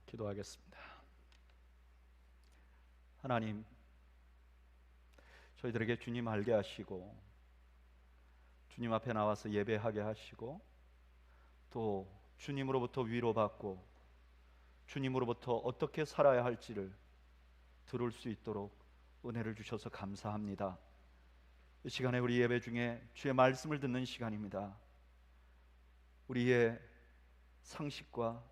기도하겠습니다. 하나님, 저희들에게 주님 알게 하시고 주님 앞에 나와서 예배하게 하시고 또 주님으로부터 위로받고 주님으로부터 어떻게 살아야 할지를 들을 수 있도록 은혜를 주셔서 감사합니다. 이 시간에 우리 예배 중에 주의 말씀을 듣는 시간입니다. 우리의 상식과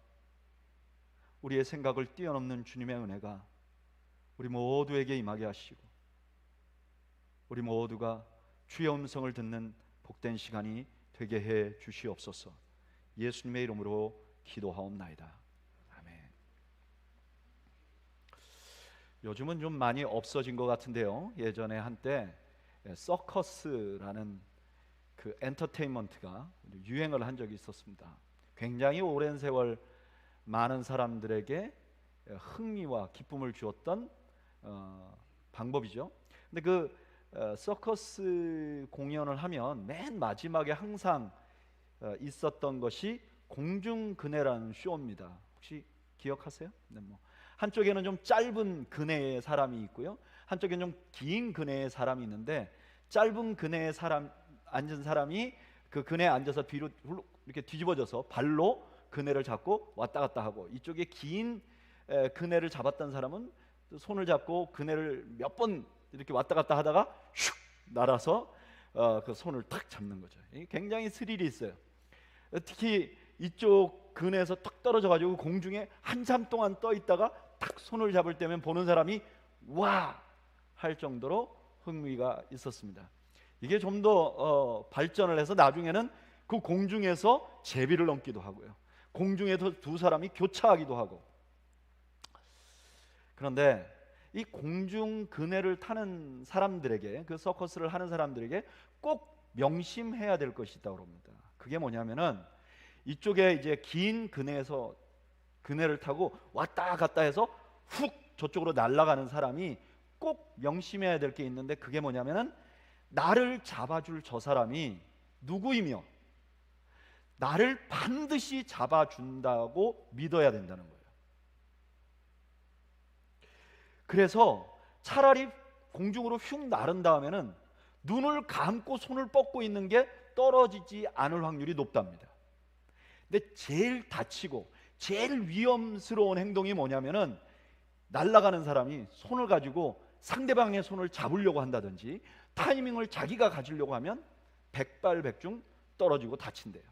우리의 생각을 뛰어넘는 주님의 은혜가 우리 모두에게 임하게 하시고 우리 모두가 주의 음성을 듣는 복된 시간이 되게 해 주시옵소서. 예수님의 이름으로 기도하옵나이다. 아멘. 요즘은 좀 많이 없어진 것 같은데요, 예전에 한때 서커스라는 그 엔터테인먼트가 유행을 한 적이 있었습니다. 굉장히 오랜 세월 많은 사람들에게 흥미와 기쁨을 주었던 방법이죠. 근데 그 서커스 공연을 하면 맨 마지막에 항상 있었던 것이 공중근해라는 쇼입니다. 혹시 기억하세요? 네, 한쪽에는 좀 짧은 근해의 사람이 있고요, 한쪽에는 좀 긴 근해의 사람이 있는데, 짧은 근해에 앉은 사람이 그 근해에 앉아서 뒤로 이렇게 뒤집어져서 발로 그네를 잡고 왔다 갔다 하고, 이쪽에 긴 그네를 잡았던 사람은 손을 잡고 그네를 몇 번 이렇게 왔다 갔다 하다가 슉 날아서 그 손을 탁 잡는 거죠. 굉장히 스릴이 있어요. 특히 이쪽 그네에서 탁 떨어져 가지고 공중에 한참 동안 떠 있다가 탁 손을 잡을 때면 보는 사람이 와 할 정도로 흥미가 있었습니다. 이게 좀 더 발전을 해서 나중에는 그 공중에서 제비를 넘기도 하고요, 공중에서 두 사람이 교차하기도 하고. 그런데 이 공중 그네를 타는 사람들에게, 그 서커스를 하는 사람들에게 꼭 명심해야 될 것이 있다고 합니다. 그게 뭐냐면은, 이쪽에 이제 긴 그네에서 그네를 타고 왔다 갔다 해서 훅 저쪽으로 날아가는 사람이 꼭 명심해야 될 게 있는데, 그게 뭐냐면은 나를 잡아줄 저 사람이 누구이며 나를 반드시 잡아준다고 믿어야 된다는 거예요. 그래서 차라리 공중으로 휙 나른 다음에는 눈을 감고 손을 뻗고 있는 게 떨어지지 않을 확률이 높답니다. 근데 제일 다치고 제일 위험스러운 행동이 뭐냐면은, 날아가는 사람이 손을 가지고 상대방의 손을 잡으려고 한다든지 타이밍을 자기가 가지려고 하면 백발백중 떨어지고 다친대요.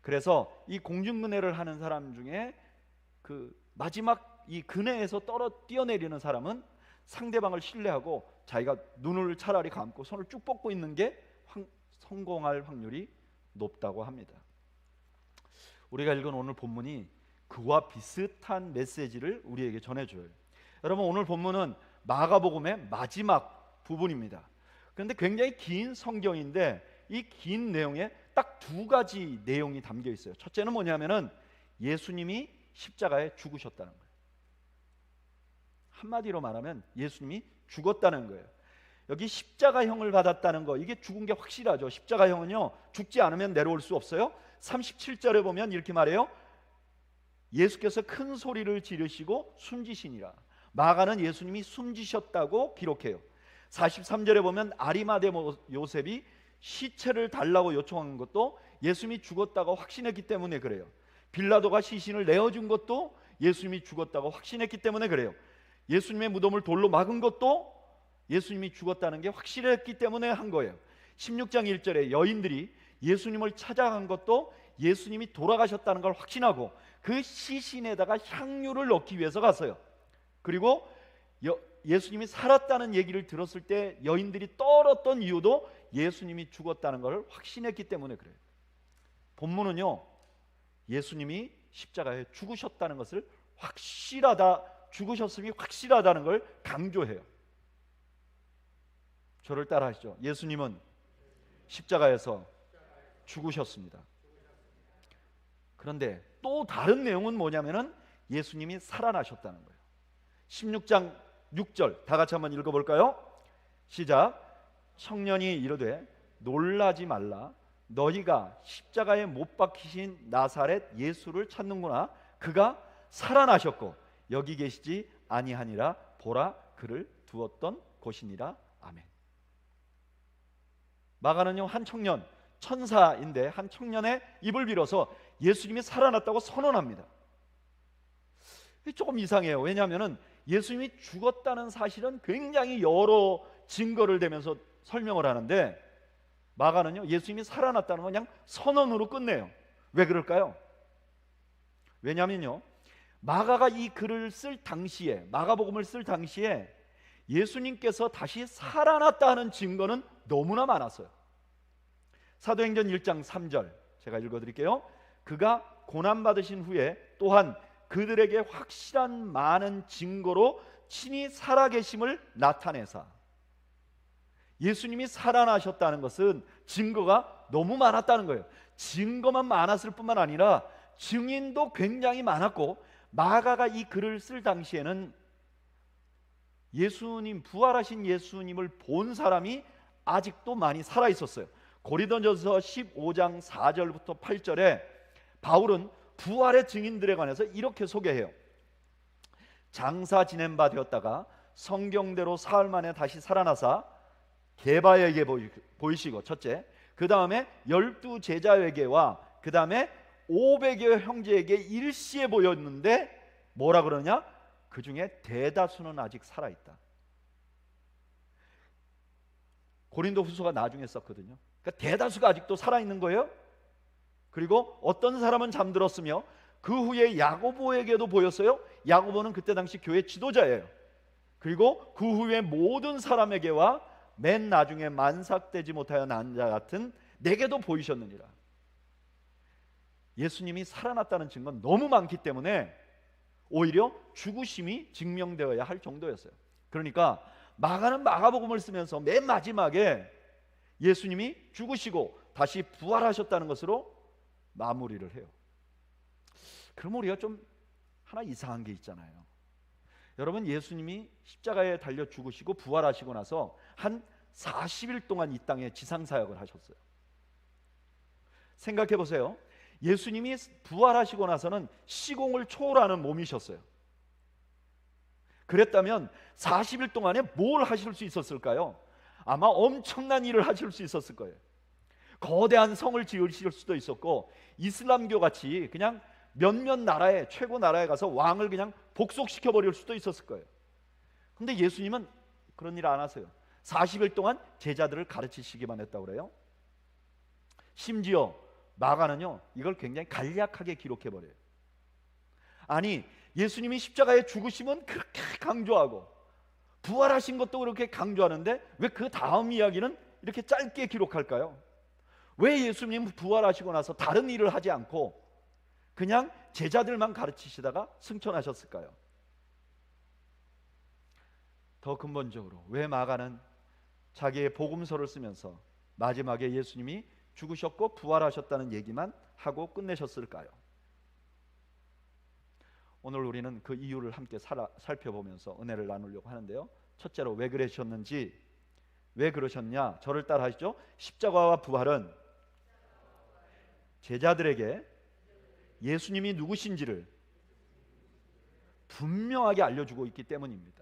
그래서 이 공중근해를 하는 사람 중에 그 마지막 이 근해에서 뛰어내리는 사람은 상대방을 신뢰하고 자기가 눈을 차라리 감고 손을 쭉 뻗고 있는 게 성공할 확률이 높다고 합니다. 우리가 읽은 오늘 본문이 그와 비슷한 메시지를 우리에게 전해줘요. 여러분, 오늘 본문은 마가복음의 마지막 부분입니다. 그런데 굉장히 긴 성경인데 이 긴 내용에 딱 두 가지 내용이 담겨 있어요. 첫째는 뭐냐면은 예수님이 십자가에 죽으셨다는 거예요. 한마디로 말하면 예수님이 죽었다는 거예요. 여기 십자가형을 받았다는 거, 이게 죽은 게 확실하죠. 십자가형은요, 죽지 않으면 내려올 수 없어요. 37절에 보면 이렇게 말해요. 예수께서 큰 소리를 지르시고 숨지시니라. 마가는 예수님이 숨지셨다고 기록해요. 43절에 보면 아리마대 요셉이 시체를 달라고 요청한 것도 예수님이 죽었다고 확신했기 때문에 그래요. 빌라도가 시신을 내어준 것도 예수님이 죽었다고 확신했기 때문에 그래요. 예수님의 무덤을 돌로 막은 것도 예수님이 죽었다는 게 확실했기 때문에 한 거예요. 16장 1절에 여인들이 예수님을 찾아간 것도 예수님이 돌아가셨다는 걸 확신하고 그 시신에다가 향유를 넣기 위해서 갔어요. 그리고 예수님이 살았다는 얘기를 들었을 때 여인들이 떨었던 이유도 예수님이 죽었다는 걸 확신했기 때문에 그래요. 본문은요, 예수님이 십자가에 죽으셨다는 것을 죽으셨음이 확실하다는 걸 강조해요. 저를 따라 하시죠. 예수님은 십자가에서 죽으셨습니다. 그런데 또 다른 내용은 뭐냐면은 예수님이 살아나셨다는 거예요. 16장 6절 다 같이 한번 읽어볼까요? 시작. 청년이 이르되 놀라지 말라. 너희가 십자가에 못 박히신 나사렛 예수를 찾는구나. 그가 살아나셨고 여기 계시지 아니하니라. 보라, 그를 두었던 곳이니라. 아멘. 마가는요, 한 청년, 천사인데 한 청년의 입을 빌어서 예수님이 살아났다고 선언합니다. 조금 이상해요. 왜냐하면 예수님이 죽었다는 사실은 굉장히 여러 증거를 대면서 설명을 하는데, 마가는요 예수님이 살아났다는 건 그냥 선언으로 끝내요. 왜 그럴까요? 왜냐하면요, 마가가 이 글을 쓸 당시에, 마가복음을 쓸 당시에 예수님께서 다시 살아났다는 증거는 너무나 많았어요. 사도행전 1장 3절 제가 읽어드릴게요. 그가 고난받으신 후에 또한 그들에게 확실한 많은 증거로 친히 살아계심을 나타내사. 예수님이 살아나셨다는 것은 증거가 너무 많았다는 거예요. 증거만 많았을 뿐만 아니라 증인도 굉장히 많았고, 마가가 이 글을 쓸 당시에는 예수님, 부활하신 예수님을 본 사람이 아직도 많이 살아 있었어요. 고린도전서 15장 4절부터 8절에 바울은 부활의 증인들에 관해서 이렇게 소개해요. 장사 지낸 바 되었다가 성경대로 사흘 만에 다시 살아나사 게바에게 보이시고, 첫째, 그 다음에 12 제자에게와 그 다음에 500여 형제에게 일시에 보였는데 뭐라 그러냐? 그 중에 대다수는 아직 살아있다. 고린도 후서가 나중에 썼거든요. 그러니까 대다수가 아직도 살아있는 거예요. 그리고 어떤 사람은 잠들었으며 그 후에 야고보에게도 보였어요. 야고보는 그때 당시 교회 지도자예요. 그리고 그 후에 모든 사람에게와 맨 나중에 만삭되지 못하여 난 자 같은 내게도 보이셨느니라. 예수님이 살아났다는 증거는 너무 많기 때문에 오히려 죽으심이 증명되어야 할 정도였어요. 그러니까 마가는 마가복음을 쓰면서 맨 마지막에 예수님이 죽으시고 다시 부활하셨다는 것으로 마무리를 해요. 그럼 우리가 좀 하나 이상한 게 있잖아요. 여러분, 예수님이 십자가에 달려 죽으시고 부활하시고 나서 한 40일 동안 이 땅에 지상사역을 하셨어요. 생각해 보세요. 예수님이 부활하시고 나서는 시공을 초월하는 몸이셨어요. 그랬다면 40일 동안에 뭘 하실 수 있었을까요? 아마 엄청난 일을 하실 수 있었을 거예요. 거대한 성을 지으실 수도 있었고, 이슬람교 같이 그냥 몇몇 나라에, 최고 나라에 가서 왕을 그냥 복속시켜 버릴 수도 있었을 거예요. 근데 예수님은 그런 일 안 하세요. 40일 동안 제자들을 가르치시기만 했다고 그래요. 심지어 마가는요 이걸 굉장히 간략하게 기록해 버려요. 아니, 예수님이 십자가에 죽으심은 그렇게 강조하고 부활하신 것도 그렇게 강조하는데 왜 그 다음 이야기는 이렇게 짧게 기록할까요? 왜 예수님은 부활하시고 나서 다른 일을 하지 않고 그냥 제자들만 가르치시다가 승천하셨을까요? 더 근본적으로 왜 마가는 자기의 복음서를 쓰면서 마지막에 예수님이 죽으셨고 부활하셨다는 얘기만 하고 끝내셨을까요? 오늘 우리는 그 이유를 함께 살펴보면서 은혜를 나누려고 하는데요. 첫째로 왜 그러셨는지, 왜 그러셨냐? 저를 따라 하시죠. 십자가와 부활은 제자들에게 예수님이 누구신지를 분명하게 알려주고 있기 때문입니다.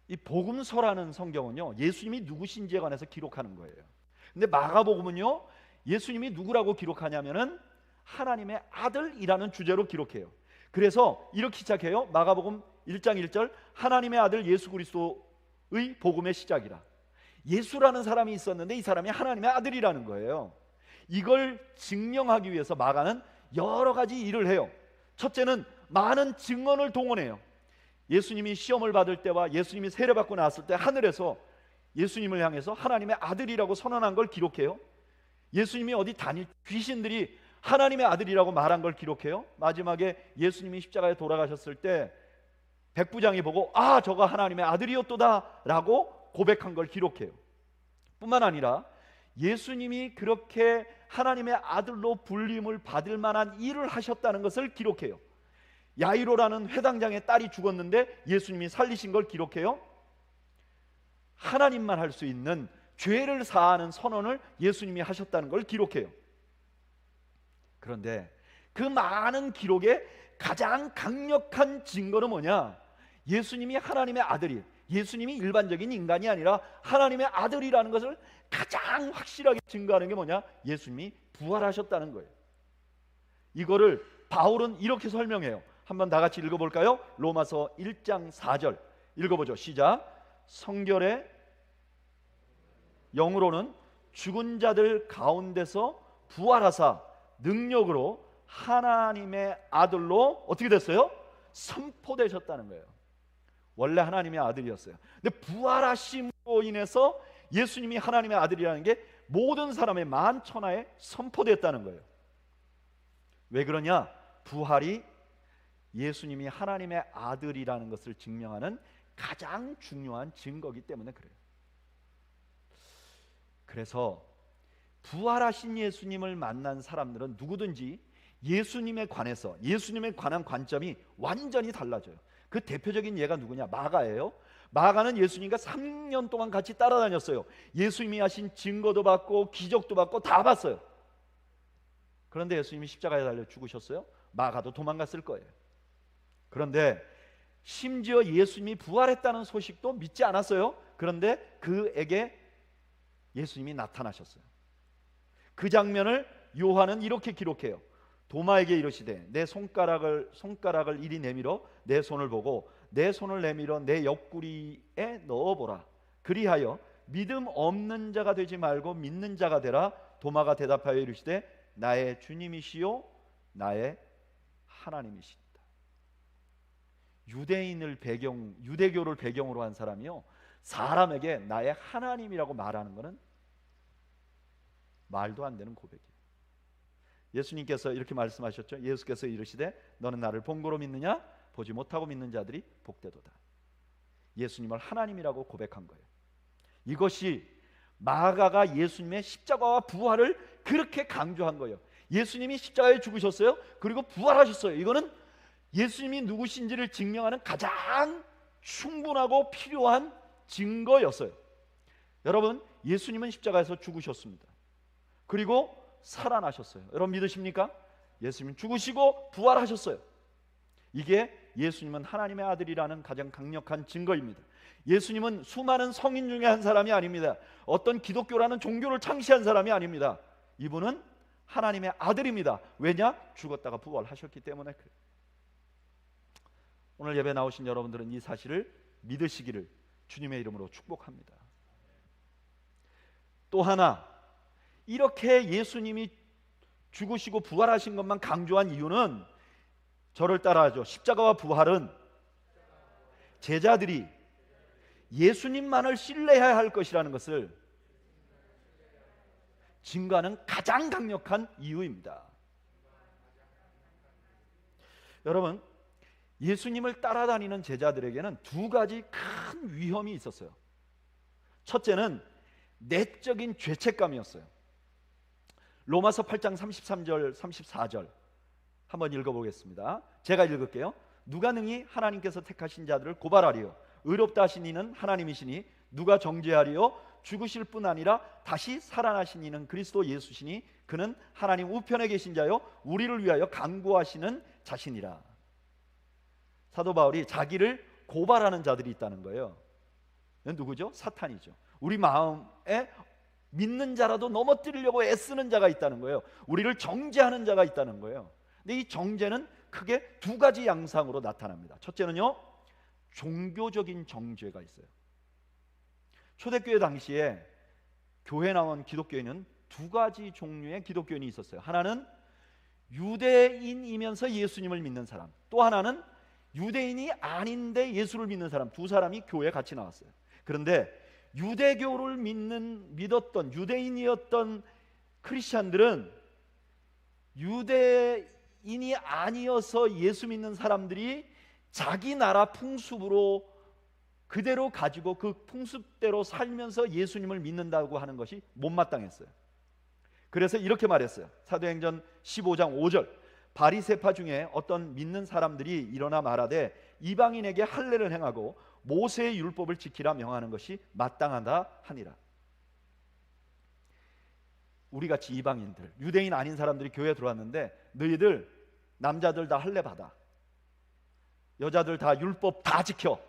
이 복음서라는 성경은요 예수님이 누구신지에 관해서 기록하는 거예요. 근데 마가복음은요 예수님이 누구라고 기록하냐면은 하나님의 아들이라는 주제로 기록해요. 그래서 이렇게 시작해요. 마가복음 1장 1절, 하나님의 아들 예수 그리스도의 복음의 시작이라. 예수라는 사람이 있었는데 이 사람이 하나님의 아들이라는 거예요. 이걸 증명하기 위해서 마가는 여러 가지 일을 해요. 첫째는 많은 증언을 동원해요. 예수님이 시험을 받을 때와 예수님이 세례받고 나왔을 때 하늘에서 예수님을 향해서 하나님의 아들이라고 선언한 걸 기록해요. 예수님이 어디 다닐 귀신들이 하나님의 아들이라고 말한 걸 기록해요. 마지막에 예수님이 십자가에 돌아가셨을 때 백부장이 보고 아, 저가 하나님의 아들이었도다 라고 고백한 걸 기록해요. 뿐만 아니라 예수님이 그렇게 하나님의 아들로 불림을 받을 만한 일을 하셨다는 것을 기록해요. 야이로라는 회당장의 딸이 죽었는데 예수님이 살리신 걸 기록해요. 하나님만 할 수 있는 죄를 사하는 선언을 예수님이 하셨다는 걸 기록해요. 그런데 그 많은 기록의 가장 강력한 증거는 뭐냐? 예수님이 하나님의 아들이, 예수님이 일반적인 인간이 아니라 하나님의 아들이라는 것을 가장 확실하게 증거하는 게 뭐냐? 예수님이 부활하셨다는 거예요. 이거를 바울은 이렇게 설명해요. 한번 다 같이 읽어볼까요? 로마서 1장 4절 읽어보죠. 시작. 성결의 영으로는 죽은 자들 가운데서 부활하사 능력으로 하나님의 아들로 어떻게 됐어요? 선포되셨다는 거예요. 원래 하나님의 아들이었어요. 근데 부활하심으로 인해서 예수님이 하나님의 아들이라는 게 모든 사람의 만천하에 선포됐다는 거예요. 왜 그러냐? 부활이 예수님이 하나님의 아들이라는 것을 증명하는 가장 중요한 증거이기 때문에 그래요. 그래서 부활하신 예수님을 만난 사람들은 누구든지 예수님에 관해서, 예수님에 관한 관점이 완전히 달라져요. 그 대표적인 예가 누구냐? 마가예요. 마가는 예수님과 3년 동안 같이 따라다녔어요. 예수님이 하신 증거도 받고 기적도 받고 다 봤어요. 그런데 예수님이 십자가에 달려 죽으셨어요. 마가도 도망갔을 거예요. 그런데 심지어 예수님이 부활했다는 소식도 믿지 않았어요. 그런데 그에게 예수님이 나타나셨어요. 그 장면을 요한은 이렇게 기록해요. 도마에게 이르시되 내 손가락을 이리 내밀어 내 손을 보고 내 손을 내밀어 내 옆구리에 넣어보라. 그리하여 믿음 없는 자가 되지 말고 믿는 자가 되라. 도마가 대답하여 이르시되 나의 주님이시요 나의 하나님이시니라. 유대교를 배경으로 한 사람이요, 사람에게 나의 하나님이라고 말하는 것은 말도 안 되는 고백이에요. 예수님께서 이렇게 말씀하셨죠. 예수께서 이르시되 너는 나를 본고로 믿느냐? 보지 못하고 믿는 자들이 복되도다. 예수님을 하나님이라고 고백한 거예요. 이것이 마가가 예수님의 십자가와 부활을 그렇게 강조한 거예요. 예수님이 십자가에 죽으셨어요. 그리고 부활하셨어요. 이거는 예수님이 누구신지를 증명하는 가장 충분하고 필요한 증거였어요. 여러분, 예수님은 십자가에서 죽으셨습니다. 그리고 살아나셨어요. 여러분 믿으십니까? 예수님은 죽으시고 부활하셨어요. 이게 예수님은 하나님의 아들이라는 가장 강력한 증거입니다. 예수님은 수많은 성인 중에 한 사람이 아닙니다. 어떤 기독교라는 종교를 창시한 사람이 아닙니다. 이분은 하나님의 아들입니다. 왜냐? 죽었다가 부활하셨기 때문에 그래요. 오늘 예배 나오신 여러분들은 이 사실을 믿으시기를 주님의 이름으로 축복합니다. 또 하나, 이렇게 예수님이 죽으시고 부활하신 것만 강조한 이유는 저를 따라하죠. 십자가와 부활은 제자들이 예수님만을 신뢰해야 할 것이라는 것을 증거하는 가장 강력한 이유입니다. 여러분, 예수님을 따라다니는 제자들에게는 두 가지 큰 위험이 있었어요. 첫째는 내적인 죄책감이었어요. 로마서 8장 33절 34절 한번 읽어보겠습니다. 제가 읽을게요. 누가 능히 하나님께서 택하신 자들을 고발하리요? 의롭다 하신 이는 하나님이시니 누가 정죄하리요? 죽으실 뿐 아니라 다시 살아나신 이는 그리스도 예수시니 그는 하나님 우편에 계신 자요 우리를 위하여 간구하시는 자신이라. 사도 바울이 자기를 고발하는 자들이 있다는 거예요. 누구죠? 사탄이죠. 우리 마음에 믿는 자라도 넘어뜨리려고 애쓰는 자가 있다는 거예요. 우리를 정죄하는 자가 있다는 거예요. 근데 이 정죄는 크게 두 가지 양상으로 나타납니다. 첫째는요, 종교적인 정죄가 있어요. 초대교회 당시에 교회 나온 기독교인은 두 가지 종류의 기독교인이 있었어요. 하나는 유대인이면서 예수님을 믿는 사람, 또 하나는 유대인이 아닌데 예수를 믿는 사람, 두 사람이 교회에 같이 나왔어요. 그런데 유대교를 믿었던 유대인이었던 크리스찬들은 유대인이 아니어서 예수 믿는 사람들이 자기 나라 풍습으로 그대로 가지고 그 풍습대로 살면서 예수님을 믿는다고 하는 것이 못마땅했어요. 그래서 이렇게 말했어요. 사도행전 15장 5절 바리새파 중에 어떤 믿는 사람들이 일어나 말하되 이방인에게 할례를 행하고 모세의 율법을 지키라 명하는 것이 마땅하다 하니라. 우리같이 이방인들, 유대인 아닌 사람들이 교회에 들어왔는데 너희들 남자들 다 할례 받아, 여자들 다 율법 다 지켜,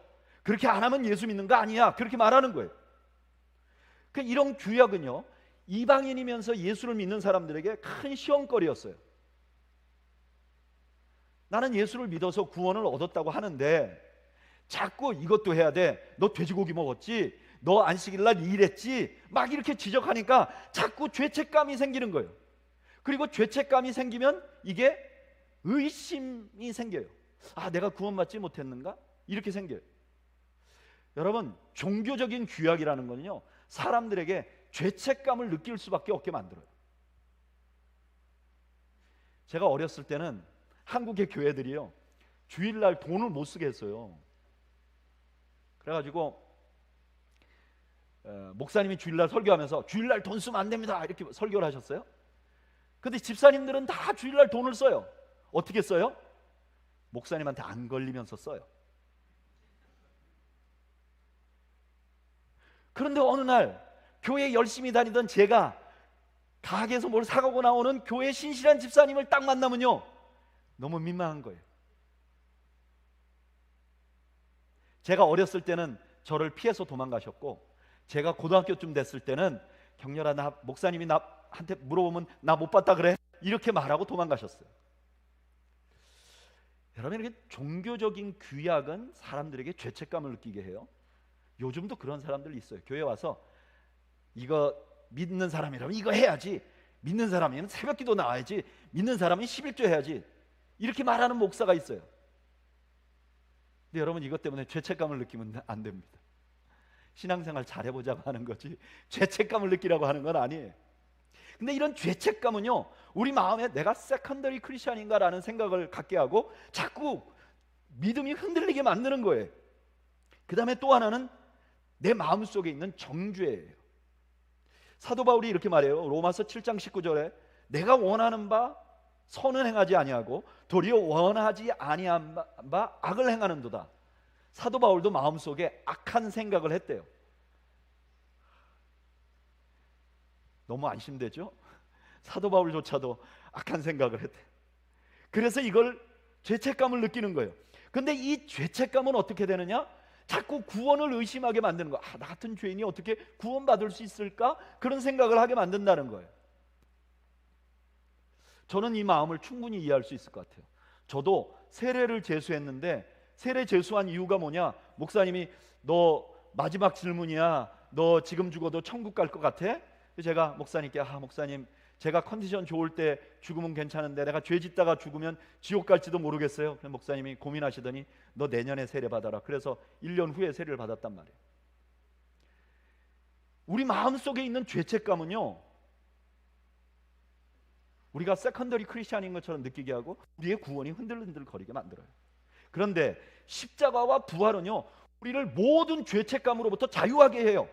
그렇게 안 하면 예수 믿는 거 아니야, 그렇게 말하는 거예요. 이런 규약은요, 이방인이면서 예수를 믿는 사람들에게 큰 시험거리였어요. 나는 예수를 믿어서 구원을 얻었다고 하는데 자꾸 이것도 해야 돼, 너 돼지고기 먹었지, 너 안식일날 일했지, 막 이렇게 지적하니까 자꾸 죄책감이 생기는 거예요. 그리고 죄책감이 생기면 이게 의심이 생겨요. 아, 내가 구원받지 못했는가? 이렇게 생겨요. 여러분, 종교적인 규약이라는 거는요, 사람들에게 죄책감을 느낄 수밖에 없게 만들어요. 제가 어렸을 때는 한국의 교회들이요, 주일날 돈을 못 쓰게 했어요. 그래가지고 목사님이 주일날 설교하면서 주일날 돈 쓰면 안 됩니다, 이렇게 설교를 하셨어요. 근데 집사님들은 다 주일날 돈을 써요. 어떻게 써요? 목사님한테 안 걸리면서 써요. 그런데 어느 날 교회 열심히 다니던 제가 가게에서 뭘 사가고 나오는 교회 신실한 집사님을 딱 만나면요, 너무 민망한 거예요. 제가 어렸을 때는 저를 피해서 도망가셨고, 제가 고등학교쯤 됐을 때는 경렬아, 나 목사님이 나한테 물어보면 나 못 봤다 그래, 이렇게 말하고 도망가셨어요. 여러분, 이렇게 종교적인 규약은 사람들에게 죄책감을 느끼게 해요. 요즘도 그런 사람들 있어요. 교회 와서 이거 믿는 사람이라면 이거 해야지, 믿는 사람이면 새벽기도 나와야지, 믿는 사람이 11조 해야지, 이렇게 말하는 목사가 있어요. 근데 여러분, 이것 때문에 죄책감을 느끼면 안 됩니다. 신앙생활 잘해보자고 하는 거지 죄책감을 느끼라고 하는 건 아니에요. 근데 이런 죄책감은요, 우리 마음에 내가 세컨더리 크리스천인가라는 생각을 갖게 하고 자꾸 믿음이 흔들리게 만드는 거예요. 그 다음에 또 하나는 내 마음속에 있는 정죄예요. 사도 바울이 이렇게 말해요. 로마서 7장 19절에 내가 원하는 바 선은 행하지 아니하고 도리어 원하지 아니한 바 악을 행하는도다. 사도 바울도 마음속에 악한 생각을 했대요. 너무 안심되죠? 사도 바울조차도 악한 생각을 했대요. 그래서 이걸 죄책감을 느끼는 거예요. 근데 이 죄책감은 어떻게 되느냐? 자꾸 구원을 의심하게 만드는 거야. 나 같은 죄인이 어떻게 구원받을 수 있을까? 그런 생각을 하게 만든다는 거예요. 저는 이 마음을 충분히 이해할 수 있을 것 같아요. 저도 세례를 제수했는데, 세례 제수한 이유가 뭐냐? 목사님이 너 마지막 질문이야, 너 지금 죽어도 천국 갈 것 같아? 제가 목사님께, 목사님, 제가 컨디션 좋을 때 죽으면 괜찮은데 내가 죄 짓다가 죽으면 지옥 갈지도 모르겠어요. 그래서 목사님이 고민하시더니 너 내년에 세례 받아라. 그래서 1년 후에 세례를 받았단 말이에요. 우리 마음속에 있는 죄책감은요, 우리가 세컨더리 크리스찬인 것처럼 느끼게 하고 우리의 구원이 흔들흔들거리게 만들어요. 그런데 십자가와 부활은요, 우리를 모든 죄책감으로부터 자유하게 해요.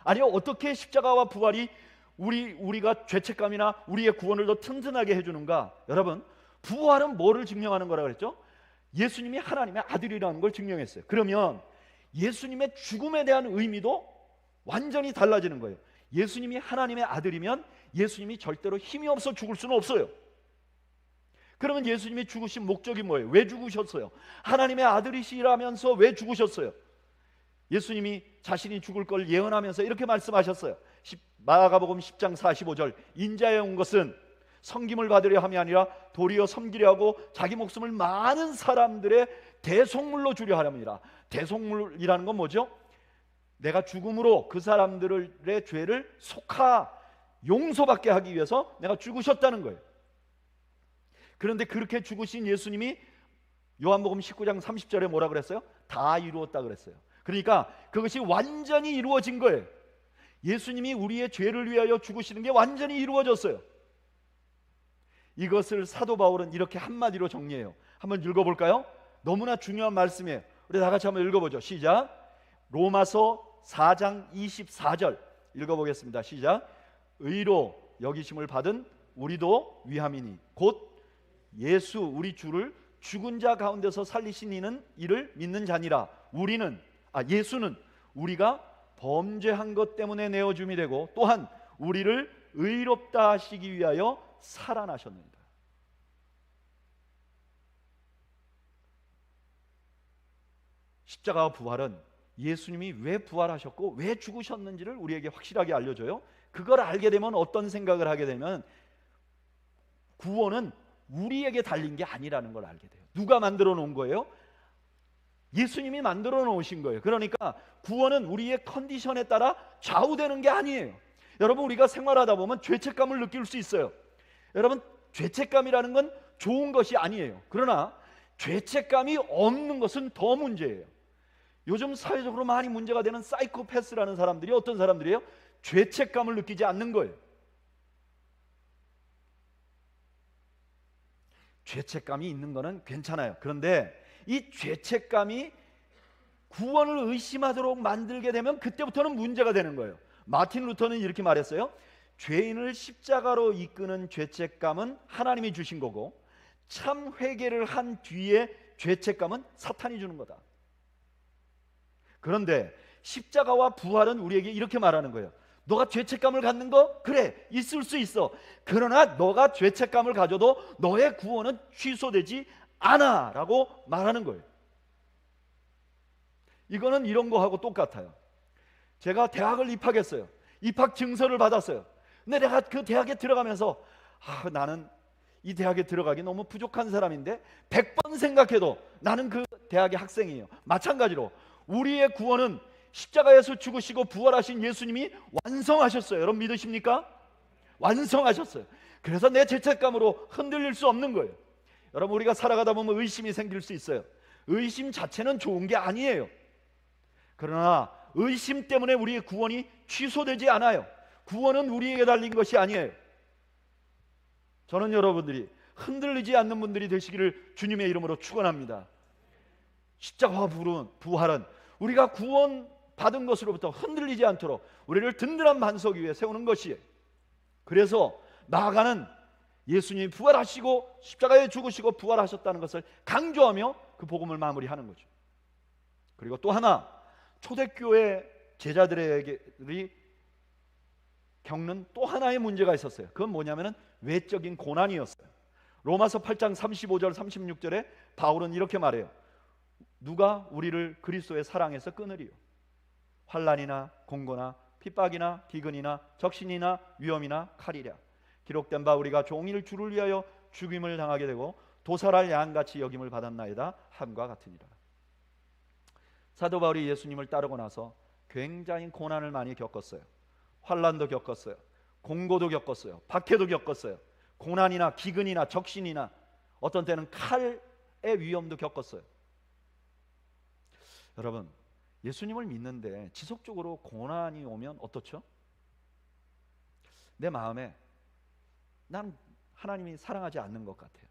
아니요, 어떻게 십자가와 부활이 우리가 죄책감이나 우리의 구원을 더 튼튼하게 해주는가? 여러분, 부활은 뭐를 증명하는 거라고 그랬죠? 예수님이 하나님의 아들이라는 걸 증명했어요. 그러면 예수님의 죽음에 대한 의미도 완전히 달라지는 거예요. 예수님이 하나님의 아들이면 예수님이 절대로 힘이 없어 죽을 수는 없어요. 그러면 예수님이 죽으신 목적이 뭐예요? 왜 죽으셨어요? 하나님의 아들이시라면서 왜 죽으셨어요? 예수님이 자신이 죽을 걸 예언하면서 이렇게 말씀하셨어요. 마가복음 10장 45절, 인자에 온 것은 섬김을 받으려 함이 아니라 도리어 섬기려 하고 자기 목숨을 많은 사람들의 대속물로 주려 하렵니다. 대속물이라는 건 뭐죠? 내가 죽음으로 그 사람들의 죄를 용서받게 하기 위해서 내가 죽으셨다는 거예요. 그런데 그렇게 죽으신 예수님이 요한복음 19장 30절에 뭐라 그랬어요? 다 이루었다 그랬어요. 그러니까 그것이 완전히 이루어진 거예요. 예수님이 우리의 죄를 위하여 죽으시는 게 완전히 이루어졌어요. 이것을 사도 바울은 이렇게 한마디로 정리해요. 한번 읽어볼까요? 너무나 중요한 말씀이에요. 우리 다 같이 한번 읽어보죠. 시작. 로마서 4장 24절 읽어보겠습니다. 시작. 의로 여기심을 받은 우리도 위함이니 곧 예수 우리 주를 죽은 자 가운데서 살리신 이를 믿는 자니라. 예수는 우리가 범죄한 것 때문에 내어줌이 되고 또한 우리를 의롭다 하시기 위하여 살아나셨느니라. 십자가와 부활은 예수님이 왜 부활하셨고 왜 죽으셨는지를 우리에게 확실하게 알려줘요. 그걸 알게 되면 어떤 생각을 하게 되면 구원은 우리에게 달린 게 아니라는 걸 알게 돼요. 누가 만들어 놓은 거예요? 예수님이 만들어 놓으신 거예요. 그러니까 구원은 우리의 컨디션에 따라 좌우되는 게 아니에요. 여러분, 우리가 생활하다 보면 죄책감을 느낄 수 있어요. 여러분, 죄책감이라는 건 좋은 것이 아니에요. 그러나 죄책감이 없는 것은 더 문제예요. 요즘 사회적으로 많이 문제가 되는 사이코패스라는 사람들이 어떤 사람들이에요? 죄책감을 느끼지 않는 거예요. 죄책감이 있는 거는 괜찮아요. 그런데 이 죄책감이 구원을 의심하도록 만들게 되면 그때부터는 문제가 되는 거예요. 마틴 루터는 이렇게 말했어요. 죄인을 십자가로 이끄는 죄책감은 하나님이 주신 거고 참 회개를 한 뒤에 죄책감은 사탄이 주는 거다. 그런데 십자가와 부활은 우리에게 이렇게 말하는 거예요. 너가 죄책감을 갖는 거? 그래, 있을 수 있어. 그러나 너가 죄책감을 가져도 너의 구원은 취소되지 않아 라고 말하는 거예요. 이거는 이런 거하고 똑같아요. 제가 대학을 입학했어요. 입학 증서를 받았어요. 근데 내가 그 대학에 들어가면서 나는 이 대학에 들어가기 너무 부족한 사람인데 100번 생각해도 나는 그 대학의 학생이에요. 마찬가지로 우리의 구원은 십자가에서 죽으시고 부활하신 예수님이 완성하셨어요. 여러분 믿으십니까? 완성하셨어요. 그래서 내 죄책감으로 흔들릴 수 없는 거예요. 여러분, 우리가 살아가다 보면 의심이 생길 수 있어요. 의심 자체는 좋은 게 아니에요. 그러나 의심 때문에 우리의 구원이 취소되지 않아요. 구원은 우리에게 달린 것이 아니에요. 저는 여러분들이 흔들리지 않는 분들이 되시기를 주님의 이름으로 축원합니다. 십자가와 부활은 우리가 구원 받은 것으로부터 흔들리지 않도록 우리를 든든한 반석 위에 세우는 것이에요. 그래서 나아가는 예수님이 부활하시고 십자가에 죽으시고 부활하셨다는 것을 강조하며 그 복음을 마무리하는 거죠. 그리고 또 하나, 초대교회 제자들이 겪는 또 하나의 문제가 있었어요. 그건 뭐냐면은 외적인 고난이었어요. 로마서 8장 35절 36절에 바울은 이렇게 말해요. 누가 우리를 그리스도의 사랑에서 끊으리요? 환난이나 공고나 핍박이나 기근이나 적신이나 위험이나 칼이랴. 기록된 바 우리가 종일 주를 위하여 죽임을 당하게 되고 도살할 양같이 여김을 받았나이다 함과 같으니라. 사도 바울이 예수님을 따르고 나서 굉장히 고난을 많이 겪었어요. 환난도 겪었어요. 공고도 겪었어요. 박해도 겪었어요. 고난이나 기근이나 적신이나 어떤 때는 칼의 위험도 겪었어요. 여러분, 예수님을 믿는데 지속적으로 고난이 오면 어떻죠? 내 마음에 난 하나님이 사랑하지 않는 것 같아요.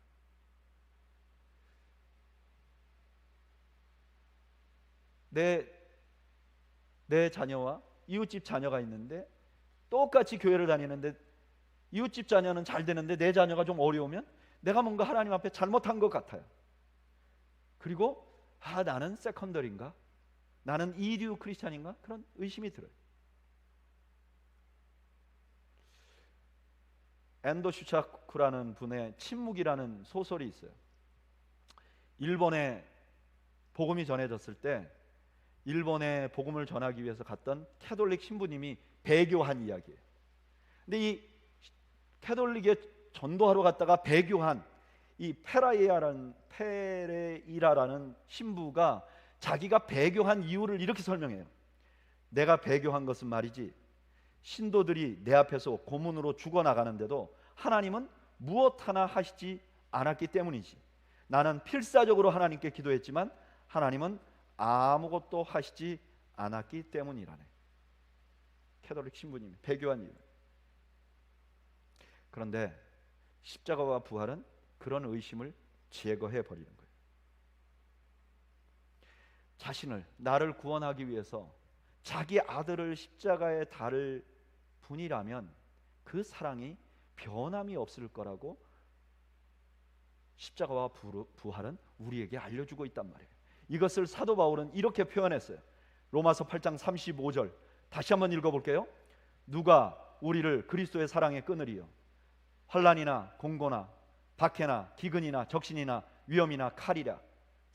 내 자녀와 이웃집 자녀가 있는데 똑같이 교회를 다니는데 이웃집 자녀는 잘 되는데 내 자녀가 좀 어려우면 내가 뭔가 하나님 앞에 잘못한 것 같아요. 그리고 나는 세컨더리인가? 나는 이류 크리스찬인가? 그런 의심이 들어요. 엔도 슈차쿠라는 분의 침묵이라는 소설이 있어요. 일본에 복음이 전해졌을 때 일본에 복음을 전하기 위해서 갔던 캐톨릭 신부님이 배교한 이야기예요. 근데 이 캐톨릭에 전도하러 갔다가 배교한 이 페레이라라는 신부가 자기가 배교한 이유를 이렇게 설명해요. 내가 배교한 것은 말이지, 신도들이 내 앞에서 고문으로 죽어나가는데도 하나님은 무엇 하나 하시지 않았기 때문이지. 나는 필사적으로 하나님께 기도했지만 하나님은 아무것도 하시지 않았기 때문이라네. 캐톨릭 신부님이 배교한 이유. 그런데 십자가와 부활은 그런 의심을 제거해 버리는 거예요. 나를 구원하기 위해서 자기 아들을 십자가에 달을 분이라면 그 사랑이 변함이 없을 거라고 십자가와 부활은 우리에게 알려주고 있단 말이에요. 이것을 사도 바울은 이렇게 표현했어요. 로마서 8장 35절 다시 한번 읽어볼게요. 누가 우리를 그리스도의 사랑에 끊으리요? 환난이나 공고나 박해나 기근이나 적신이나 위험이나 칼이랴.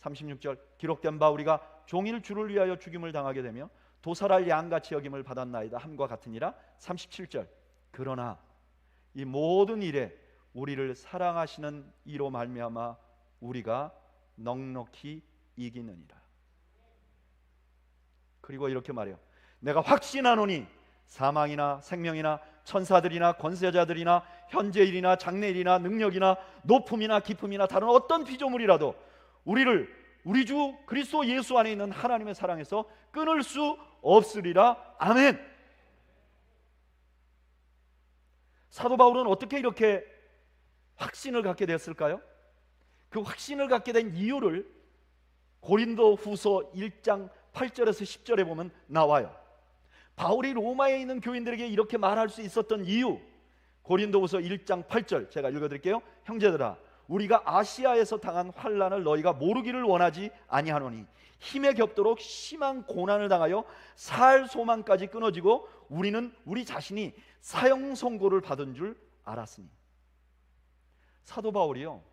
36절 기록된 바 우리가 종일 주를 위하여 죽임을 당하게 되며 도살할 양같이 여김을 받았나이다 함과 같으니라. 37절. 그러나 이 모든 일에 우리를 사랑하시는 이로 말미암아 우리가 넉넉히 이기느니라. 그리고 이렇게 말해요. 내가 확신하노니 사망이나 생명이나 천사들이나 권세자들이나 현재일이나 장래일이나 능력이나 높음이나 깊음이나 다른 어떤 피조물이라도 우리를 우리 주 그리스도 예수 안에 있는 하나님의 사랑에서 끊을 수 없으리라. 아멘. 사도 바울은 어떻게 이렇게 확신을 갖게 됐을까요? 그 확신을 갖게 된 이유를 고린도 후서 1장 8절에서 10절에 보면 나와요. 바울이 로마에 있는 교인들에게 이렇게 말할 수 있었던 이유, 고린도후서 1장 8절 제가 읽어드릴게요. 형제들아, 우리가 아시아에서 당한 환난을 너희가 모르기를 원하지 아니하노니 힘에 겹도록 심한 고난을 당하여 살 소망까지 끊어지고 우리는 우리 자신이 사형 선고를 받은 줄 알았으니. 사도 바울이요,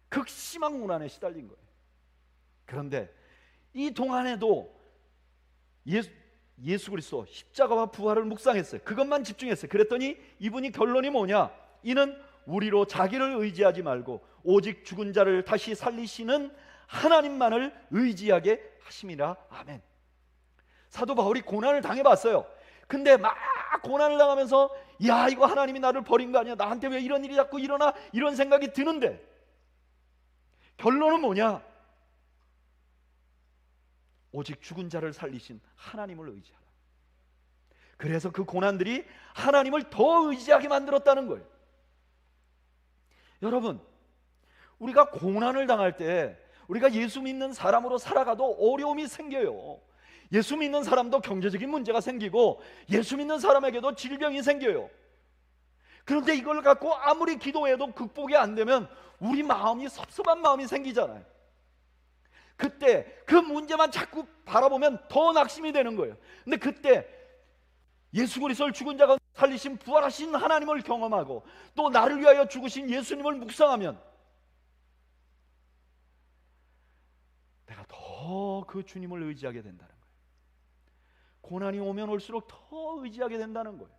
극심한 고난에 시달린 거예요. 그런데 이 동안에도 예수 그리스도 십자가와 부활을 묵상했어요. 그것만 집중했어요. 그랬더니 이분이 결론이 뭐냐? 이는 우리로 자기를 의지하지 말고 오직 죽은 자를 다시 살리시는 하나님만을 의지하게 하심이라. 아멘. 사도 바울이 고난을 당해봤어요. 근데 막 고난을 당하면서 야, 이거 하나님이 나를 버린 거 아니야? 나한테 왜 이런 일이 자꾸 일어나? 이런 생각이 드는데 결론은 뭐냐? 오직 죽은 자를 살리신 하나님을 의지하라. 그래서 그 고난들이 하나님을 더 의지하게 만들었다는 거예요. 여러분, 우리가 고난을 당할 때 우리가 예수 믿는 사람으로 살아가도 어려움이 생겨요. 예수 믿는 사람도 경제적인 문제가 생기고 예수 믿는 사람에게도 질병이 생겨요. 그런데 이걸 갖고 아무리 기도해도 극복이 안 되면 우리 마음이 섭섭한 마음이 생기잖아요. 그때 그 문제만 자꾸 바라보면 더 낙심이 되는 거예요. 근데 그때 예수 그리스도를 죽은 자가 살리신 부활하신 하나님을 경험하고 또 나를 위하여 죽으신 예수님을 묵상하면 내가 더 그 주님을 의지하게 된다는 거예요. 고난이 오면 올수록 더 의지하게 된다는 거예요.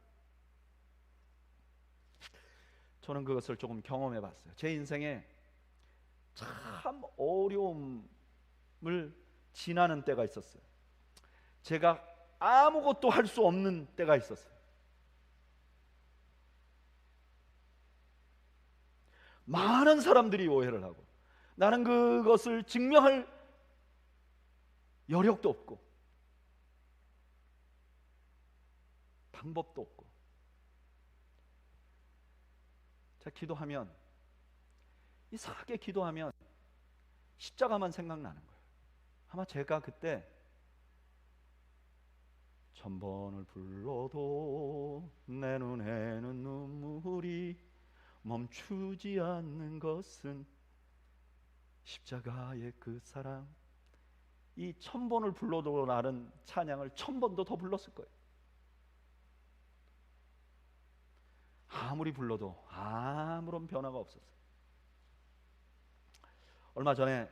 저는 그것을 조금 경험해 봤어요. 제 인생에 참 어려움을 지나는 때가 있었어요. 제가 아무것도 할 수 없는 때가 있었어요. 많은 사람들이 오해를 하고 나는 그것을 증명할 여력도 없고 방법도 없고. 제가 기도하면, 이상하게 기도하면 십자가만 생각나는 거예요. 아마 제가 그때 1000번을 불러도 내 눈에는 눈물이 멈추지 않는 것은 십자가의 그 사랑. 이 1000번을 불러도 나는 찬양을 1000번도 더 불렀을 거예요. 아무리 불러도 아무런 변화가 없었어요. 얼마 전에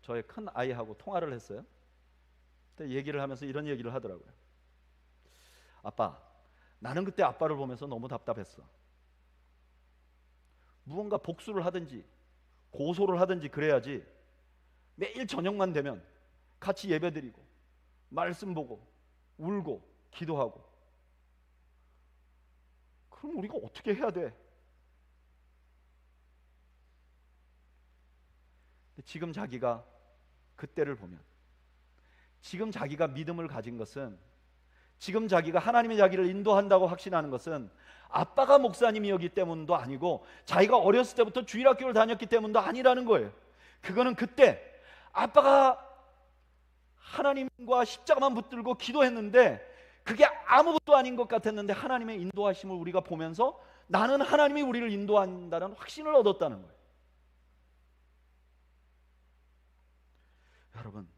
저의 큰 아이하고 통화를 했어요. 그때 얘기를 하면서 이런 얘기를 하더라고요. 아빠, 나는 그때 아빠를 보면서 너무 답답했어. 무언가 복수를 하든지 고소를 하든지 그래야지 매일 저녁만 되면 같이 예배드리고 말씀 보고 울고 기도하고, 그럼 우리가 어떻게 해야 돼? 지금 자기가 그때를 보면, 지금 자기가 믿음을 가진 것은, 지금 자기가 하나님의 자기를 인도한다고 확신하는 것은 아빠가 목사님이었기 때문도 아니고 자기가 어렸을 때부터 주일학교를 다녔기 때문도 아니라는 거예요. 그거는 그때 아빠가 하나님과 십자가만 붙들고 기도했는데 그게 아무것도 아닌 것 같았는데 하나님의 인도하심을 우리가 보면서 나는 하나님이 우리를 인도한다는 확신을 얻었다는 거예요. 여러분,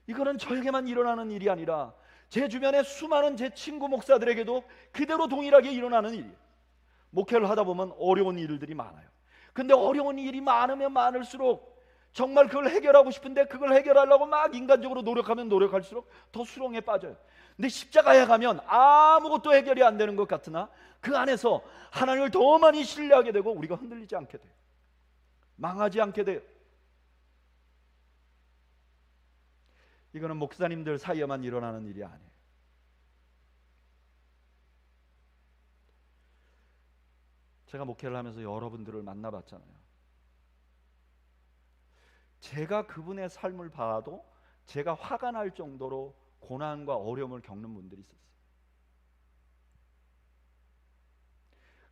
이거는 저에게만 일어나는 일이 아니라 제 주변의 수많은 제 친구 목사들에게도 그대로 동일하게 일어나는 일이에요. 목회를 하다 보면 어려운 일들이 많아요. 근데 어려운 일이 많으면 많을수록 정말 그걸 해결하고 싶은데 그걸 해결하려고 막 인간적으로 노력하면 노력할수록 더 수렁에 빠져요. 근데 십자가에 가면 아무것도 해결이 안 되는 것 같으나 그 안에서 하나님을 더 많이 신뢰하게 되고 우리가 흔들리지 않게 돼요. 망하지 않게 돼요. 이거는 목사님들 사이에만 일어나는 일이 아니에요. 제가 목회를 하면서 여러분들을 만나봤잖아요. 제가 그분의 삶을 봐도 제가 화가 날 정도로 고난과 어려움을 겪는 분들이 있었어요.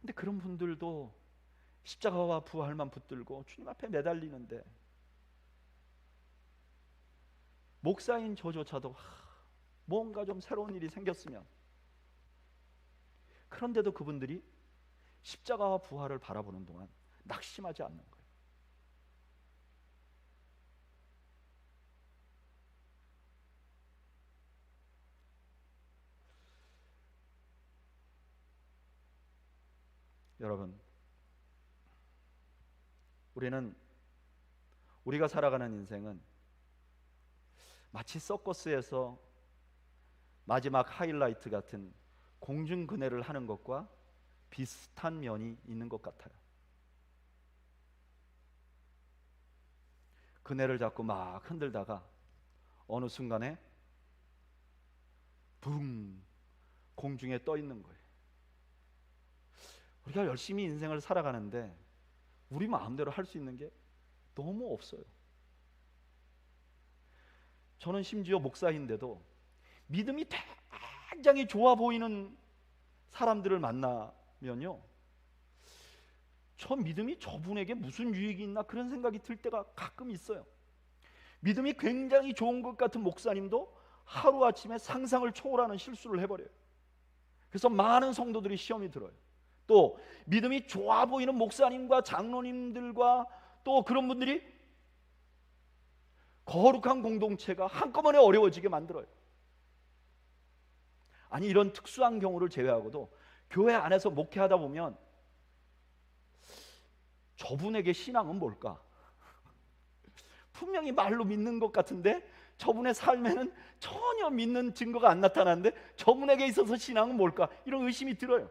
근데 그런 분들도 십자가와 부활만 붙들고 주님 앞에 매달리는데 목사인 저조차도 뭔가 좀 새로운 일이 생겼으면, 그런데도 그분들이 십자가와 부활을 바라보는 동안 낙심하지 않는 거예요. 여러분, 우리가 살아가는 인생은 마치 서커스에서 마지막 하이라이트 같은 공중근해를 하는 것과 비슷한 면이 있는 것 같아요. 그네를 잡고 막 흔들다가 어느 순간에 붕, 공중에 떠 있는 거예요. 우리가 열심히 인생을 살아가는데 우리 마음대로 할 수 있는 게 너무 없어요. 저는 심지어 목사인데도 믿음이 굉장히 좋아 보이는 사람들을 만나면요, 저 믿음이 저분에게 무슨 유익이 있나 그런 생각이 들 때가 가끔 있어요. 믿음이 굉장히 좋은 것 같은 목사님도 하루아침에 상상을 초월하는 실수를 해버려요. 그래서 많은 성도들이 시험이 들어요. 또 믿음이 좋아 보이는 목사님과 장로님들과 또 그런 분들이 거룩한 공동체가 한꺼번에 어려워지게 만들어요. 아니, 이런 특수한 경우를 제외하고도 교회 안에서 목회하다 보면 저분에게 신앙은 뭘까? 분명히 말로 믿는 것 같은데 저분의 삶에는 전혀 믿는 증거가 안 나타나는데 저분에게 있어서 신앙은 뭘까? 이런 의심이 들어요.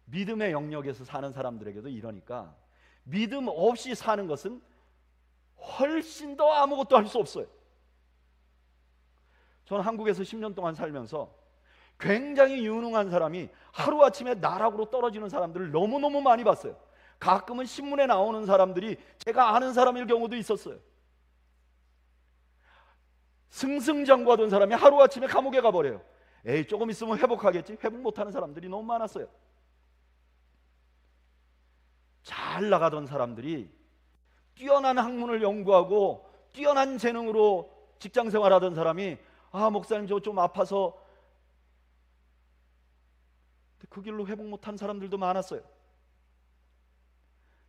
믿음의 영역에서 사는 사람들에게도 이러니까 믿음 없이 사는 것은 훨씬 더 아무것도 할 수 없어요. 저는 한국에서 10년 동안 살면서 굉장히 유능한 사람이 하루아침에 나락으로 떨어지는 사람들을 너무너무 많이 봤어요. 가끔은 신문에 나오는 사람들이 제가 아는 사람일 경우도 있었어요. 승승장구하던 사람이 하루아침에 감옥에 가버려요. 에이, 조금 있으면 회복하겠지. 회복 못하는 사람들이 너무 많았어요. 잘 나가던 사람들이 뛰어난 학문을 연구하고 뛰어난 재능으로 직장생활하던 사람이 목사님 저 좀 아파서, 그 길로 회복 못한 사람들도 많았어요.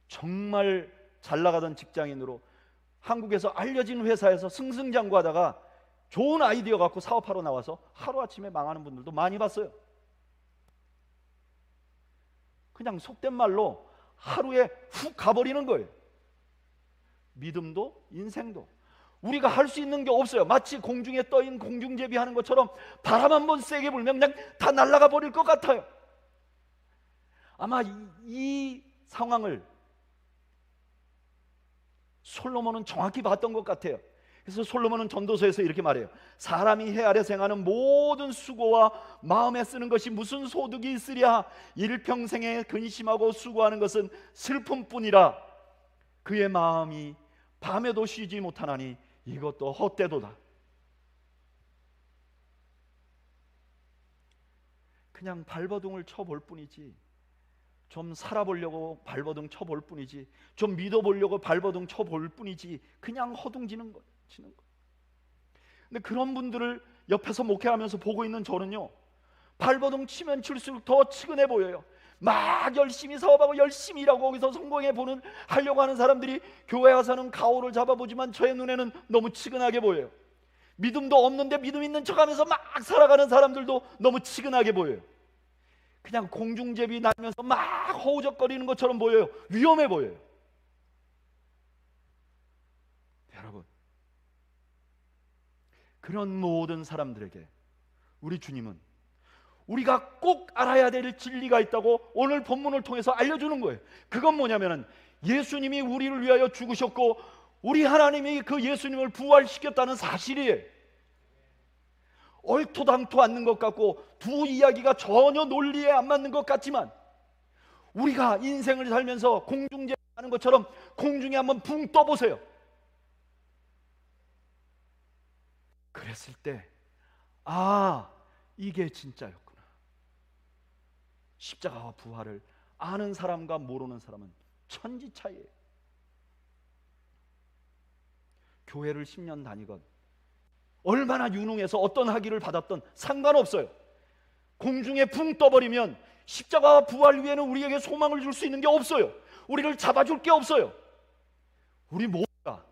정말 잘 나가던 직장인으로 한국에서 알려진 회사에서 승승장구하다가 좋은 아이디어 갖고 사업하러 나와서 하루아침에 망하는 분들도 많이 봤어요. 그냥 속된 말로 하루에 훅 가버리는 거예요. 믿음도 인생도 우리가 할 수 있는 게 없어요. 마치 공중에 떠인 공중제비 하는 것처럼 바람 한번 세게 불면 그냥 다 날아가 버릴 것 같아요. 아마 이 상황을 솔로몬은 정확히 봤던 것 같아요. 그래서 솔로몬은 전도서에서 이렇게 말해요. 사람이 해 아래 생하는 모든 수고와 마음에 쓰는 것이 무슨 소득이 있으랴. 일평생에 근심하고 수고하는 것은 슬픔뿐이라. 그의 마음이 밤에도 쉬지 못하나니 이것도 헛되도다. 그냥 발버둥을 쳐볼 뿐이지, 좀 살아보려고 발버둥 쳐볼 뿐이지, 좀 믿어보려고 발버둥 쳐볼 뿐이지, 그냥 허둥지는 거, 치는 거. 근데 그런 분들을 옆에서 목회하면서 보고 있는 저는요, 발버둥 치면 칠수록 더 치근해 보여요. 막 열심히 사업하고 열심히 일하고 거기서 성공해 보는 하려고 하는 사람들이 교회 와서는 가오를 잡아보지만 저의 눈에는 너무 치근하게 보여요. 믿음도 없는데 믿음 있는 척하면서 막 살아가는 사람들도 너무 치근하게 보여요. 그냥 공중제비 날면서 막 허우적거리는 것처럼 보여요. 위험해 보여요. 여러분, 그런 모든 사람들에게 우리 주님은 우리가 꼭 알아야 될 진리가 있다고 오늘 본문을 통해서 알려주는 거예요. 그건 뭐냐면은 예수님이 우리를 위하여 죽으셨고 우리 하나님이 그 예수님을 부활시켰다는 사실이에요. 얼토당토 않는 것 같고 두 이야기가 전혀 논리에 안 맞는 것 같지만, 우리가 인생을 살면서 공중제 하는 것처럼 공중에 한번 붕 떠보세요. 그랬을 때 아, 이게 진짜였구나. 십자가와 부활을 아는 사람과 모르는 사람은 천지 차이예요. 교회를 10년 다니건 얼마나 유능해서 어떤 학위를 받았던 상관없어요. 공중에 붕 떠버리면 십자가와 부활 위에는 우리에게 소망을 줄 수 있는 게 없어요. 우리를 잡아줄 게 없어요. 우리 모두가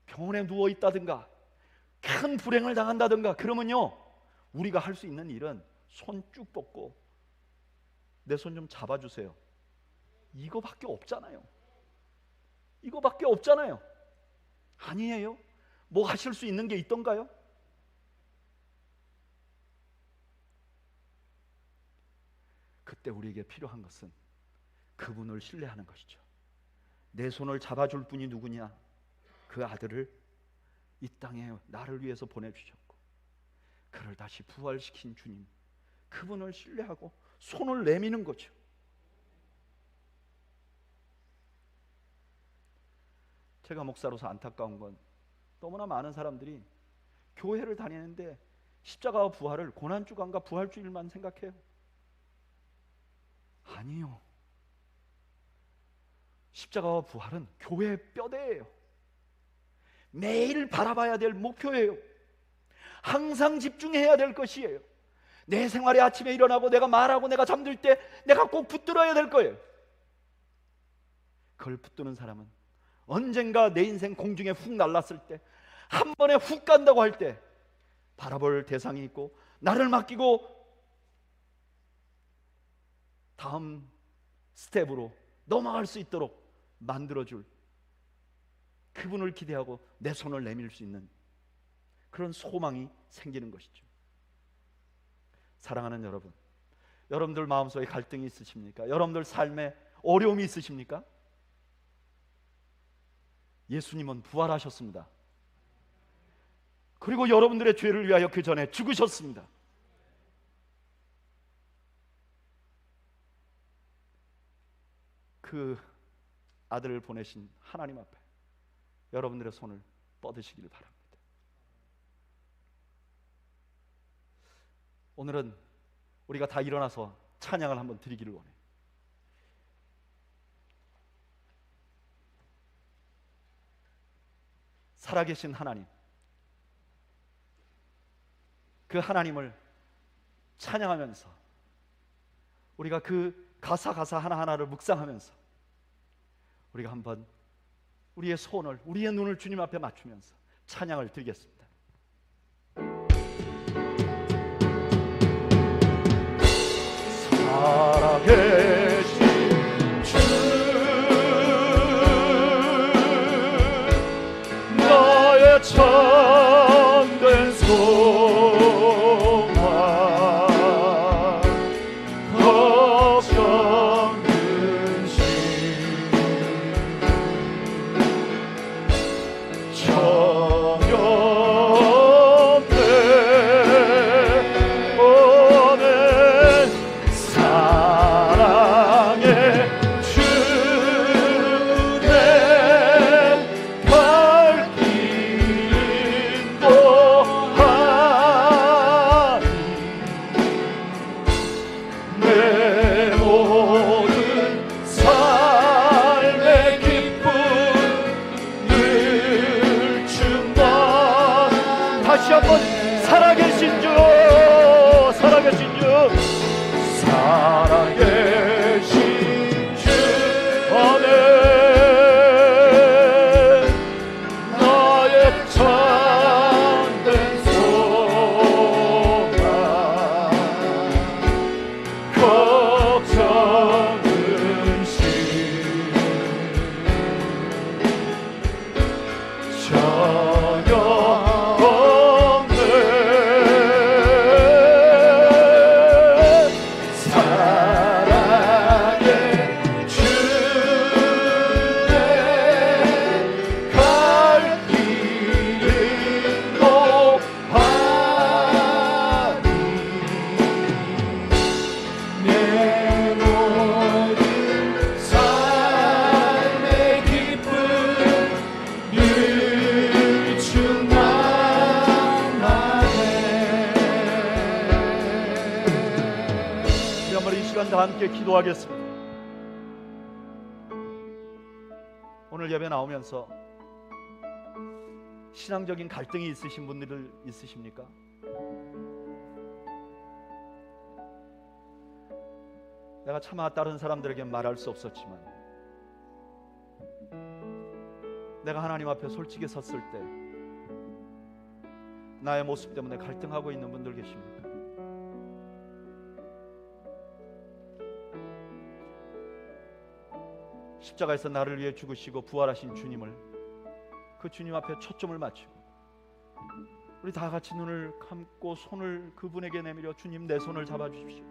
병원에 누워 있다든가 큰 불행을 당한다든가 그러면요, 우리가 할 수 있는 일은 손 쭉 뻗고 내 손 좀 잡아주세요, 이거밖에 없잖아요. 이거밖에 없잖아요. 아니에요? 뭐 하실 수 있는 게 있던가요? 그때 우리에게 필요한 것은 그분을 신뢰하는 것이죠. 내 손을 잡아줄 분이 누구냐? 그 아들을 이 땅에 나를 위해서 보내주셨고 그를 다시 부활시킨 주님, 그분을 신뢰하고 손을 내미는 거죠. 제가 목사로서 안타까운 건 너무나 많은 사람들이 교회를 다니는데 십자가와 부활을 고난주간과 부활주일만 생각해요. 아니요, 십자가와 부활은 교회의 뼈대예요. 매일 바라봐야 될 목표예요. 항상 집중해야 될 것이에요. 내 생활에 아침에 일어나고 내가 말하고 내가 잠들 때 내가 꼭 붙들어야 될 거예요. 그걸 붙드는 사람은 언젠가 내 인생 공중에 훅 날랐을 때, 한 번에 훅 간다고 할 때 바라볼 대상이 있고 나를 맡기고 다음 스텝으로 넘어갈 수 있도록 만들어줄 그분을 기대하고 내 손을 내밀 수 있는 그런 소망이 생기는 것이죠. 사랑하는 여러분, 여러분들 마음속에 갈등이 있으십니까? 여러분들 삶에 어려움이 있으십니까? 예수님은 부활하셨습니다. 그리고 여러분들의 죄를 위하여 그 전에 죽으셨습니다. 그 아들을 보내신 하나님 앞에 여러분들의 손을 뻗으시기를 바랍니다. 오늘은 우리가 다 일어나서 찬양을 한번 드리기를 원해요. 살아계신 하나님, 그 하나님을 찬양하면서 우리가 그 가사 하나하나를 묵상하면서 우리가 한번 우리의 손을, 우리의 눈을 주님 앞에 맞추면서 찬양을 드리겠습니다. 살아계신 주, 나의 참된 소망, 걱정 근심 전혀 함께 기도하겠습니다. 오늘 예배 나오면서 신앙적인 갈등이 있으신 분들 있으십니까? 내가 차마 다른 사람들에게 말할 수 없었지만 내가 하나님 앞에 솔직히 섰을 때 나의 모습 때문에 갈등하고 있는 분들 계십니까? 십자가에서 나를 위해 죽으시고 부활하신 주님을, 그 주님 앞에 초점을 맞추고 우리 다 같이 눈을 감고 손을 그분에게 내밀어, 주님 내 손을 잡아주십시오.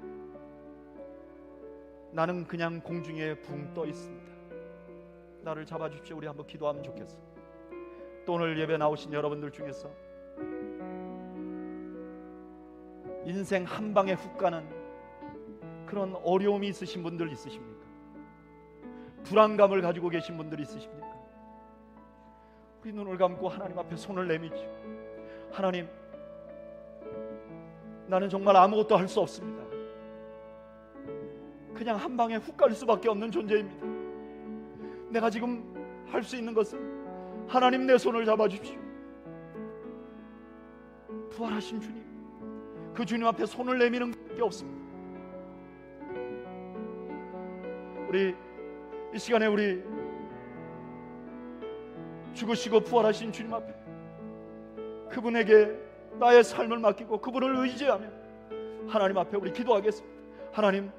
나는 그냥 공중에 붕 떠 있습니다. 나를 잡아주십시오. 우리 한번 기도하면 좋겠어. 또 오늘 예배 나오신 여러분들 중에서 인생 한 방에 훅 가는 그런 어려움이 있으신 분들 있으십니까? 불안감을 가지고 계신 분들이 있으십니까? 우리 눈을 감고 하나님 앞에 손을 내밀죠. 하나님, 나는 정말 아무것도 할 수 없습니다. 그냥 한 방에 훅 갈 수밖에 없는 존재입니다. 내가 지금 할 수 있는 것은 하나님 내 손을 잡아주십시오. 부활하신 주님, 그 주님 앞에 손을 내미는 게 없습니다. 우리 이 시간에 우리 죽으시고 부활하신 주님 앞에 그분에게 나의 삶을 맡기고 그분을 의지하며 하나님 앞에 우리 기도하겠습니다. 하나님,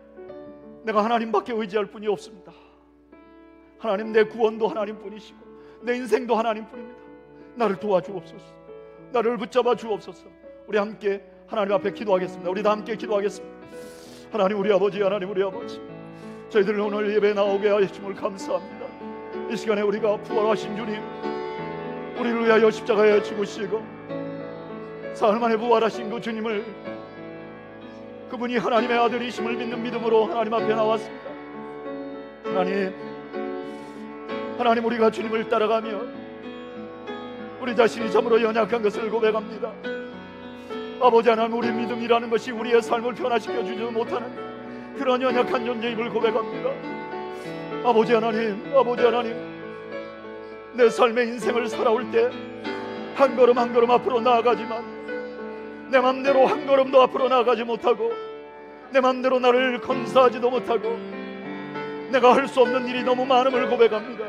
내가 하나님밖에 의지할 분이 없습니다. 하나님, 내 구원도 하나님뿐이시고 내 인생도 하나님뿐입니다. 나를 도와주옵소서. 나를 붙잡아 주옵소서. 우리 함께 하나님 앞에 기도하겠습니다. 우리 다 함께 기도하겠습니다. 하나님 우리 아버지, 하나님 우리 아버지, 저희들 오늘 예배 나오게 하심을 감사합니다. 이 시간에 우리가 부활하신 주님, 우리를 위하여 십자가에 죽으시고 사흘 만에 부활하신 그 주님을, 그분이 하나님의 아들이심을 믿는 믿음으로 하나님 앞에 나왔습니다. 하나님 우리가 주님을 따라가며 우리 자신이 참으로 연약한 것을 고백합니다. 아버지 하나님, 우리 믿음이라는 것이 우리의 삶을 변화시켜 주지 못하는 그런 연약한 존재임을 고백합니다. 아버지 하나님, 내 삶의 인생을 살아올 때 한 걸음 한 걸음 앞으로 나아가지만 내 맘대로 한 걸음도 앞으로 나아가지 못하고 내 맘대로 나를 건사하지도 못하고 내가 할 수 없는 일이 너무 많음을 고백합니다.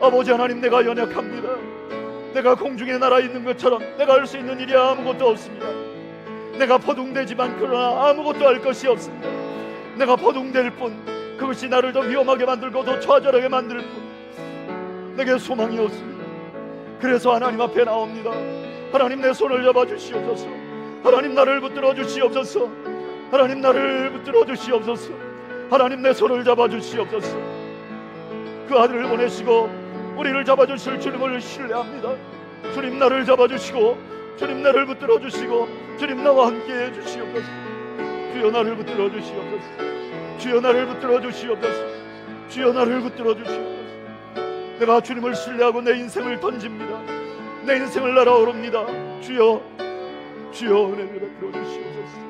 아버지 하나님, 내가 연약합니다. 내가 공중에 날아 있는 것처럼 내가 할 수 있는 일이 아무것도 없습니다. 내가 버둥대지만 그러나 아무것도 할 것이 없습니다. 내가 버둥댈 뿐, 그것이 나를 더 위험하게 만들고 더 좌절하게 만들 뿐, 내게 소망이 없습니다. 그래서 하나님 앞에 나옵니다. 하나님, 내 손을 잡아주시옵소서. 하나님, 나를 붙들어 주시옵소서. 하나님, 나를 붙들어 주시옵소서. 하나님, 내 손을 잡아주시옵소서. 그 아들을 보내시고 우리를 잡아주실 주님을 신뢰합니다. 주님, 나를 잡아주시고 주님, 나를 붙들어 주시고 주님, 나와 함께 해주시옵소서. 주여, 나를 붙들어 주시옵소서. 주여, 나를 붙들어 주시옵소서. 주여, 나를 붙들어 주시옵소서. 내가 주님을 신뢰하고 내 인생을 던집니다. 내 인생을 날아오릅니다. 주여, 주여, 은혜를 베풀어 주시옵소서.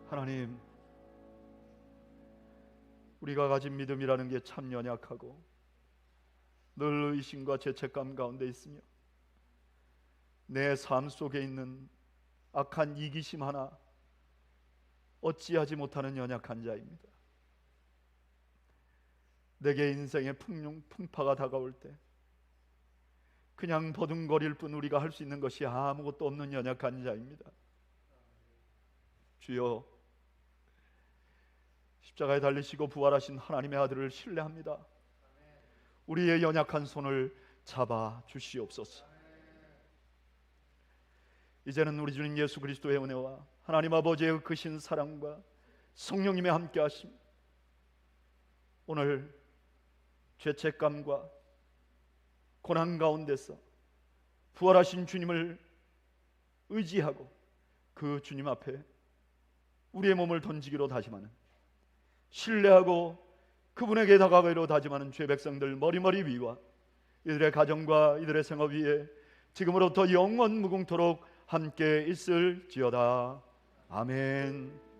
하나님, 우리가 가진 믿음이라는 게 참 연약하고 늘 의심과 죄책감 가운데 있으며 내 삶 속에 있는 악한 이기심 하나 어찌하지 못하는 연약한 자입니다. 내게 인생의 풍파가 다가올 때 그냥 버둥거릴 뿐 우리가 할 수 있는 것이 아무것도 없는 연약한 자입니다. 주여, 십자가에 달리시고 부활하신 하나님의 아들을 신뢰합니다. 우리의 연약한 손을 잡아 주시옵소서. 이제는 우리 주님 예수 그리스도의 은혜와 하나님 아버지의 크신 사랑과 성령님의 함께하심, 오늘 죄책감과 고난 가운데서 부활하신 주님을 의지하고 그 주님 앞에 우리의 몸을 던지기로 다짐하는, 신뢰하고 그분에게 다가가기로 다짐하는 주의 백성들 머리머리 위와 이들의 가정과 이들의 생업 위에 지금으로부터 영원 무궁토록 함께 있을지어다. 아멘.